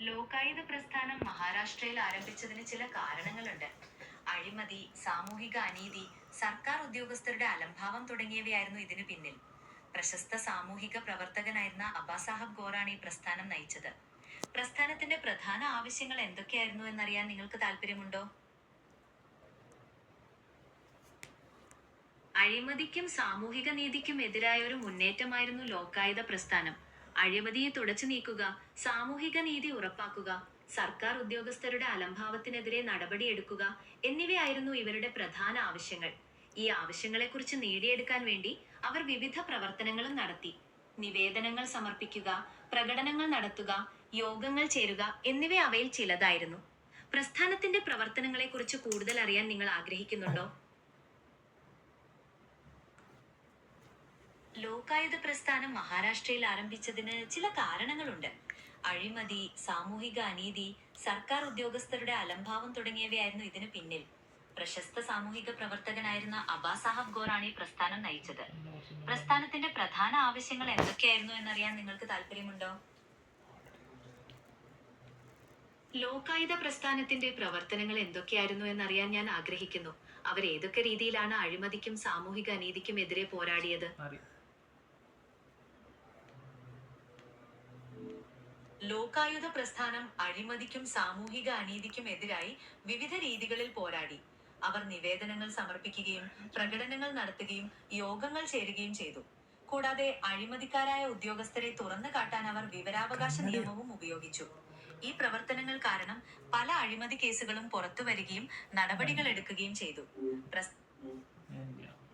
ലോകായുധ പ്രസ്ഥാനം മഹാരാഷ്ട്രയിൽ ആരംഭിച്ചതിന് ചില കാരണങ്ങളുണ്ട്. അഴിമതി, സാമൂഹിക അനീതി, സർക്കാർ ഉദ്യോഗസ്ഥരുടെ അലംഭാവം തുടങ്ങിയവയായിരുന്നു ഇതിനു പിന്നിൽ. പ്രശസ്ത സാമൂഹിക പ്രവർത്തകനായിരുന്ന അബാസാഹബ് ഗോറാണ് ഈ പ്രസ്ഥാനം നയിച്ചത്. പ്രസ്ഥാനത്തിന്റെ പ്രധാന ആവശ്യങ്ങൾ എന്തൊക്കെയായിരുന്നു എന്നറിയാൻ നിങ്ങൾക്ക് താല്പര്യമുണ്ടോ? അഴിമതിക്കും സാമൂഹിക നീതിക്കും എതിരായ ഒരു മുന്നേറ്റമായിരുന്നു ലോകായുധ പ്രസ്ഥാനം. അഴിമതിയെ തുടച്ചു നീക്കുക, സാമൂഹിക നീതി ഉറപ്പാക്കുക, സർക്കാർ ഉദ്യോഗസ്ഥരുടെ അലംഭാവത്തിനെതിരെ നടപടിയെടുക്കുക എന്നിവയായിരുന്നു ഇവരുടെ പ്രധാന ആവശ്യങ്ങൾ. ഈ ആവശ്യങ്ങളെക്കുറിച്ച് നേടിയെടുക്കാൻ വേണ്ടി അവർ വിവിധ പ്രവർത്തനങ്ങളും നടത്തി. നിവേദനങ്ങൾ സമർപ്പിക്കുക, പ്രകടനങ്ങൾ നടത്തുക, യോഗങ്ങൾ ചേരുക എന്നിവ അവയിൽ ചിലതായിരുന്നു. പ്രസ്ഥാനത്തിന്റെ പ്രവർത്തനങ്ങളെക്കുറിച്ച് കൂടുതൽ അറിയാൻ നിങ്ങൾ ആഗ്രഹിക്കുന്നുണ്ടോ? ലോകായുധ പ്രസ്ഥാനം മഹാരാഷ്ട്രയിൽ ആരംഭിച്ചതിന് ചില കാരണങ്ങളുണ്ട്. അഴിമതി, സാമൂഹിക അനീതി, സർക്കാർ ഉദ്യോഗസ്ഥരുടെ അലംഭാവം തുടങ്ങിയവയായിരുന്നു ഇതിനു പിന്നിൽ. പ്രശസ്ത സാമൂഹിക പ്രവർത്തകനായിരുന്ന അബാസാഹബ് ഗോറാണ് ഈ പ്രസ്ഥാനം നയിച്ചത്. പ്രസ്ഥാനത്തിന്റെ പ്രധാന ആവശ്യങ്ങൾ എന്തൊക്കെയായിരുന്നു എന്നറിയാൻ നിങ്ങൾക്ക് താല്പര്യമുണ്ടോ? ലോകായുധ പ്രസ്ഥാനത്തിന്റെ പ്രവർത്തനങ്ങൾ എന്തൊക്കെയായിരുന്നു എന്നറിയാൻ ഞാൻ ആഗ്രഹിക്കുന്നു. അവർ ഏതൊക്കെ രീതിയിലാണ് അഴിമതിക്കും സാമൂഹിക അനീതിക്കും എതിരെ പോരാടിയത്? ലോകായുധ പ്രസ്ഥാനം അഴിമതിക്കും സാമൂഹിക അനീതിക്കും എതിരായി വിവിധ രീതികളിൽ പോരാടി. അവർ നിവേദനങ്ങൾ സമർപ്പിക്കുകയും പ്രകടനങ്ങൾ നടത്തുകയും യോഗങ്ങൾ ചേരുകയും ചെയ്തു. കൂടാതെ അഴിമതിക്കാരായ ഉദ്യോഗസ്ഥരെ തുറന്നു കാട്ടാൻ അവർ വിവരാവകാശ നിയമവും ഉപയോഗിച്ചു. ഈ പ്രവർത്തനങ്ങൾ കാരണം പല അഴിമതി കേസുകളും പുറത്തു വരികയും നടപടികൾ എടുക്കുകയും ചെയ്തു.